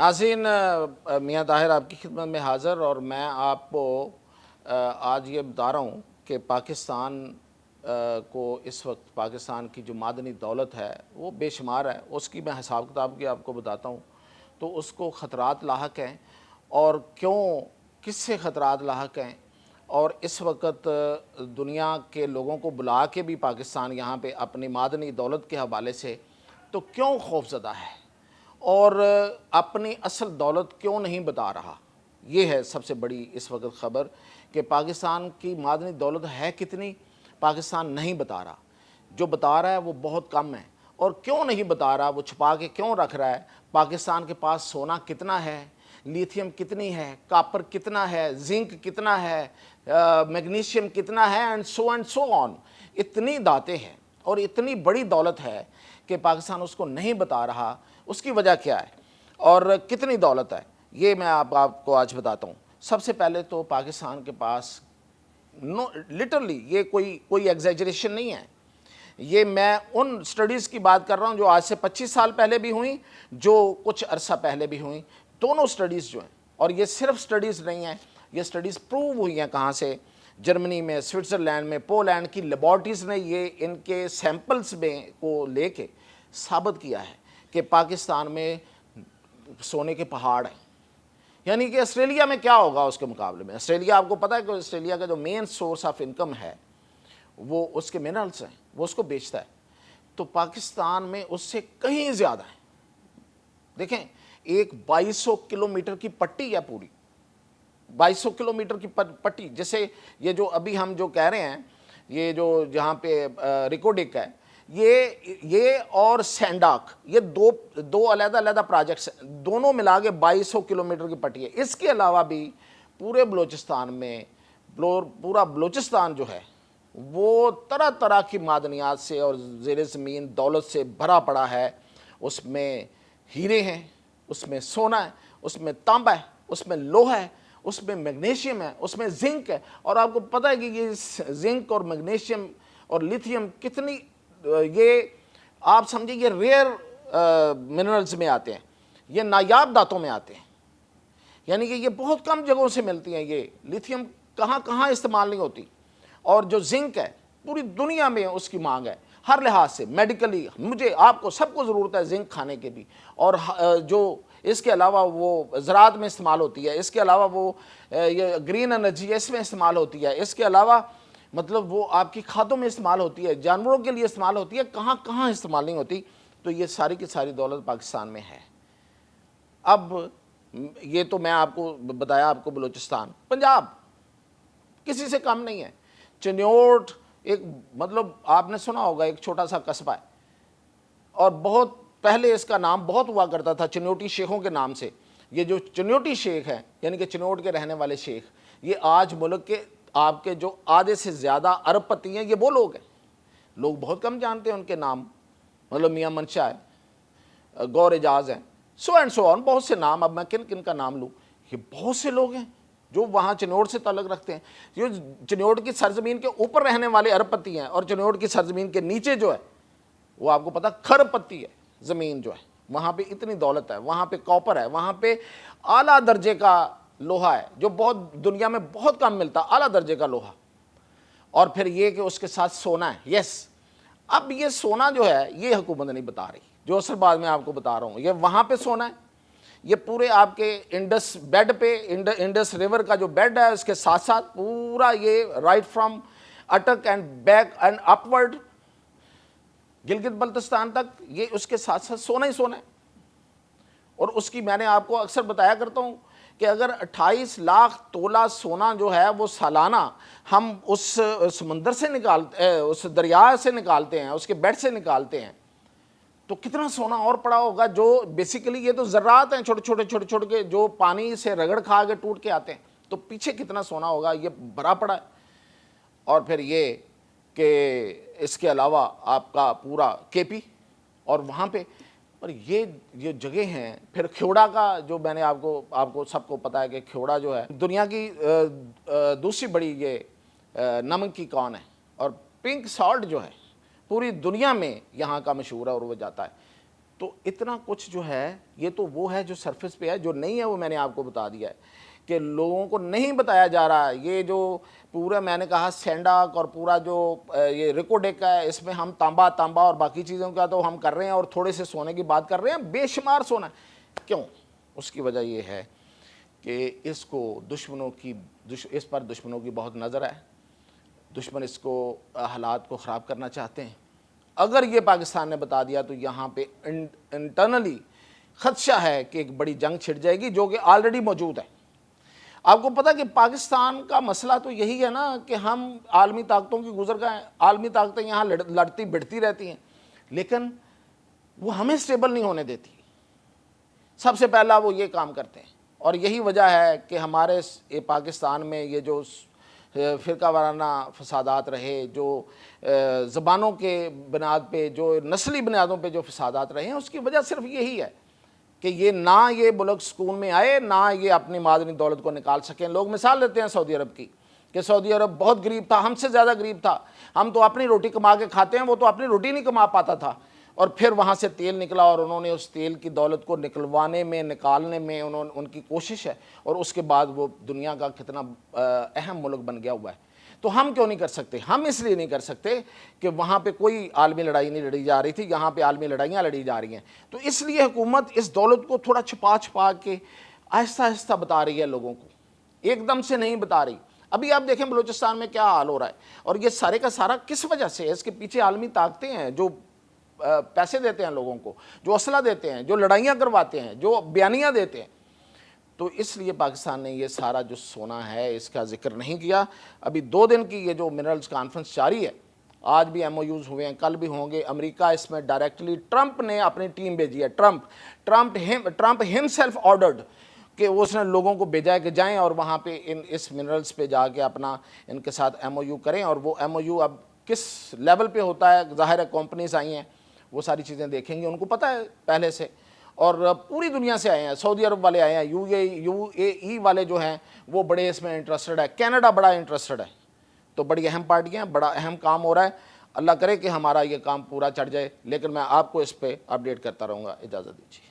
ناظرین، میاں طاہر آپ کی خدمت میں حاضر، اور میں آپ کو آج یہ بتا رہا ہوں کہ پاکستان کو اس وقت پاکستان کی جو معدنی دولت ہے وہ بے شمار ہے. اس کی میں حساب کتاب کی آپ کو بتاتا ہوں. تو اس کو خطرات لاحق ہیں، اور کیوں، کس سے خطرات لاحق ہیں، اور اس وقت دنیا کے لوگوں کو بلا کے بھی پاکستان یہاں پہ اپنی معدنی دولت کے حوالے سے تو کیوں خوف زدہ ہے، اور اپنی اصل دولت کیوں نہیں بتا رہا. یہ ہے سب سے بڑی اس وقت خبر کہ پاکستان کی معدنی دولت ہے کتنی، پاکستان نہیں بتا رہا. جو بتا رہا ہے وہ بہت کم ہے. اور کیوں نہیں بتا رہا، وہ چھپا کے کیوں رکھ رہا ہے. پاکستان کے پاس سونا کتنا ہے، لیتھیم کتنی ہے، کاپر کتنا ہے، زنک کتنا ہے، میگنیشیم کتنا ہے، اینڈ سو آن. اتنی داتیں ہیں اور اتنی بڑی دولت ہے کہ پاکستان اس کو نہیں بتا رہا. اس کی وجہ کیا ہے اور کتنی دولت ہے، یہ میں آپ کو آج بتاتا ہوں. سب سے پہلے تو پاکستان کے پاس لٹرلی یہ کوئی ایگزیجریشن نہیں ہے. یہ میں ان سٹڈیز کی بات کر رہا ہوں جو آج سے 25 سال پہلے بھی ہوئیں، جو کچھ عرصہ پہلے بھی ہوئیں. دونوں سٹڈیز جو ہیں، اور یہ صرف سٹڈیز نہیں ہیں، یہ سٹڈیز پروو ہوئی ہیں کہاں سے، جرمنی میں، سوئٹزرلینڈ میں، پولینڈ کی لیبارٹریز نے یہ ان کے سیمپلز میں کو لے کے ثابت کیا ہے کہ پاکستان میں سونے کے پہاڑ ہیں. یعنی کہ آسٹریلیا میں کیا ہوگا اس کے مقابلے میں. آسٹریلیا، آپ کو پتہ ہے کہ آسٹریلیا کا جو مین سورس آف انکم ہے وہ اس کے منرلز ہیں، وہ اس کو بیچتا ہے. تو پاکستان میں اس سے کہیں زیادہ ہیں. دیکھیں، ایک 2200 کلومیٹر کی پٹی ہے، پوری 2200 کلومیٹر کی پٹی. جیسے یہ جو ابھی ہم جو کہہ رہے ہیں، یہ جو جہاں پہ ریکوڈک ہے، یہ اور سینڈاک، یہ دو علیحدہ علیحدہ پروجیکٹس ہیں. دونوں ملا کے 2200 کلومیٹر کی پٹی ہے. اس کے علاوہ بھی پورے بلوچستان میں، پورا بلوچستان جو ہے وہ طرح طرح کی معدنیات سے اور زیر زمین دولت سے بھرا پڑا ہے. اس میں ہیرے ہیں، اس میں سونا ہے، اس میں تانبا ہے، اس میں لوہا ہے، اس میں میگنیشیم ہے، اس میں زنک ہے. اور آپ کو پتہ ہے کہ یہ زنک اور میگنیشیم اور لیتھیم کتنی، یہ آپ سمجھیں یہ ریئر منرلز میں آتے ہیں، یہ نایاب دھاتوں میں آتے ہیں. یعنی کہ یہ بہت کم جگہوں سے ملتی ہیں. یہ لیتھیم کہاں کہاں استعمال نہیں ہوتی. اور جو زنک ہے، پوری دنیا میں اس کی مانگ ہے ہر لحاظ سے. میڈیکلی مجھے، آپ کو، سب کو ضرورت ہے زنک کھانے کے بھی. اور جو اس کے علاوہ وہ زراعت میں استعمال ہوتی ہے. اس کے علاوہ وہ یہ گرین انرجی اس میں استعمال ہوتی ہے. اس کے علاوہ مطلب وہ آپ کی کھادوں میں استعمال ہوتی ہے، جانوروں کے لیے استعمال ہوتی ہے. کہاں کہاں استعمال نہیں ہوتی. تو یہ ساری کی ساری دولت پاکستان میں ہے. اب یہ تو میں آپ کو بتایا، آپ کو بلوچستان، پنجاب کسی سے کم نہیں ہے. چنیوٹ ایک، مطلب آپ نے سنا ہوگا، ایک چھوٹا سا قصبہ ہے، اور بہت پہلے اس کا نام بہت ہوا کرتا تھا چنیوٹی شیخوں کے نام سے. یہ جو چنیوٹی شیخ ہیں، یعنی کہ چنیوٹ کے رہنے والے شیخ، یہ آج ملک کے آپ کے جو آدھے سے زیادہ ارب پتی ہیں، یہ وہ لوگ ہیں. لوگ بہت کم جانتے ہیں ان کے نام. مطلب میاں منشا ہے، گور اعجاز ہیں، سو اینڈ سو آن، بہت سے نام. اب میں کن کن کا نام لوں. یہ بہت سے لوگ ہیں جو وہاں چنوٹ سے تعلق رکھتے ہیں. جو چنوٹ کی سرزمین کے اوپر رہنے والے ارب پتی ہیں، اور چنوٹ کی سرزمین کے نیچے جو ہے وہ آپ کو پتہ کھرب پتی ہے زمین جو ہے. وہاں پہ اتنی دولت ہے، وہاں پہ کاپر ہے، وہاں پہ اعلیٰ درجے کا لوہا ہے جو بہت دنیا میں بہت کم ملتا، اعلیٰ درجے کا لوہا. اور پھر یہ کہ اس کے ساتھ سونا ہے. یس، اب یہ سونا جو ہے یہ حکومت نہیں بتا رہی. جو اصل بات میں آپ کو بتا رہا ہوں، یہ وہاں پہ سونا ہے. یہ پورے آپ کے انڈس بیڈ پہ، انڈس ریور کا جو بیڈ ہے اس کے ساتھ ساتھ پورا یہ right from Attock and back and upward Gilgit Baltistan تک، یہ اس کے ساتھ ساتھ سونا ہی سونا ہے. اور اس کی میں نے آپ کو اکثر بتایا کرتا ہوں کہ اگر 28 لاکھ تولہ سونا جو ہے وہ سالانہ ہم اس سمندر سے نکالتے، اس دریا سے نکالتے ہیں، اس کے بیڈ سے نکالتے ہیں، تو کتنا سونا اور پڑا ہوگا. جو بیسیکلی یہ تو ذرات ہیں چھوٹے چھوٹے کے، جو پانی سے رگڑ کھا کے ٹوٹ کے آتے ہیں. تو پیچھے کتنا سونا ہوگا، یہ بھرا پڑا ہے. اور پھر یہ کہ اس کے علاوہ آپ کا پورا کے پی، اور وہاں پہ، اور یہ جگہ ہیں. پھر کھیوڑا کا جو میں نے آپ کو سب کو پتہ ہے کہ کھیوڑا جو ہے دنیا کی دوسری بڑی یہ نمک کی کان ہے. اور پنک سالٹ جو ہے پوری دنیا میں یہاں کا مشہور ہے اور وہ جاتا ہے. تو اتنا کچھ جو ہے یہ تو وہ ہے جو سرفس پہ ہے، جو نہیں ہے وہ میں نے آپ کو بتا دیا ہے کہ لوگوں کو نہیں بتایا جا رہا ہے۔ یہ جو پورا میں نے کہا سینڈاک اور پورا جو یہ ریکوڈیک ہے، اس میں ہم تانبا اور باقی چیزوں کا تو ہم کر رہے ہیں اور تھوڑے سے سونے کی بات کر رہے ہیں، بے شمار سونا ہے۔ کیوں؟ اس کی وجہ یہ ہے کہ اس کو اس پر دشمنوں کی بہت نظر ہے، دشمن اس کو حالات کو خراب کرنا چاہتے ہیں۔ اگر یہ پاکستان نے بتا دیا تو یہاں پہ انٹرنلی خدشہ ہے کہ ایک بڑی جنگ چھڑ جائے گی، جو کہ آلریڈی موجود ہے۔ آپ کو پتہ کہ پاکستان کا مسئلہ تو یہی ہے نا کہ ہم عالمی طاقتوں کی گزر گئے ہیں، عالمی طاقتیں یہاں لڑتی بڑھتی رہتی ہیں، لیکن وہ ہمیں سٹیبل نہیں ہونے دیتی۔ سب سے پہلا وہ یہ کام کرتے ہیں، اور یہی وجہ ہے کہ ہمارے پاکستان میں یہ جو فرقہ وارانہ فسادات رہے، جو زبانوں کے بنیاد پہ، جو نسلی بنیادوں پہ جو فسادات رہے ہیں، اس کی وجہ صرف یہی ہے کہ یہ نہ یہ ملک سکون میں آئے، نہ یہ اپنی معدنی دولت کو نکال سکیں۔ لوگ مثال دیتے ہیں سعودی عرب کی کہ سعودی عرب بہت غریب تھا، ہم سے زیادہ غریب تھا، ہم تو اپنی روٹی کما کے کھاتے ہیں، وہ تو اپنی روٹی نہیں کما پاتا تھا، اور پھر وہاں سے تیل نکلا اور انہوں نے اس تیل کی دولت کو نکلوانے میں، نکالنے میں ان کی کوشش ہے، اور اس کے بعد وہ دنیا کا کتنا اہم ملک بن گیا ہوا ہے۔ تو ہم کیوں نہیں کر سکتے؟ ہم اس لیے نہیں کر سکتے کہ وہاں پہ کوئی عالمی لڑائی نہیں لڑی جا رہی تھی، یہاں پہ عالمی لڑائیاں لڑی جا رہی ہیں۔ تو اس لیے حکومت اس دولت کو تھوڑا چھپا کے آہستہ آہستہ بتا رہی ہے لوگوں کو، ایک دم سے نہیں بتا رہی۔ ابھی آپ دیکھیں بلوچستان میں کیا حال ہو رہا ہے، اور یہ سارے کا سارا کس وجہ سے ہے؟ اس کے پیچھے عالمی طاقتیں ہیں جو پیسے دیتے ہیں لوگوں کو، جو اسلحہ دیتے ہیں، جو لڑائیاں کرواتے ہیں، جو بیانیاں دیتے ہیں۔ تو اس لیے پاکستان نے یہ سارا جو سونا ہے اس کا ذکر نہیں کیا۔ ابھی 2 دن کی یہ جو منرلز کانفرنس جاری ہے، آج بھی ایم او یوز ہوئے ہیں، کل بھی ہوں گے۔ امریکہ اس میں ڈائریکٹلی ٹرمپ نے اپنی ٹیم بھیجی ہے، ٹرمپ ہم سیلف آرڈرڈ کہ اس نے لوگوں کو بھیجا ہے کہ جائیں اور وہاں پہ اس منرلز پہ جا کے اپنا ان کے ساتھ ایم او یو کریں، اور وہ ایم او یو اب کس لیول پہ ہوتا ہے، ظاہر ہے کمپنیز آئی ہیں، وہ ساری چیزیں دیکھیں گی، ان کو پتہ ہے پہلے سے، اور پوری دنیا سے آئے ہیں، سعودی عرب والے آئے ہیں، یو اے ای والے جو ہیں وہ بڑے اس میں انٹرسٹڈ ہے، کینیڈا بڑا انٹرسٹڈ ہے۔ تو بڑی اہم پارٹیاں، بڑا اہم کام ہو رہا ہے۔ اللہ کرے کہ ہمارا یہ کام پورا چڑھ جائے، لیکن میں آپ کو اس پہ اپڈیٹ کرتا رہوں گا۔ اجازت دیجیے۔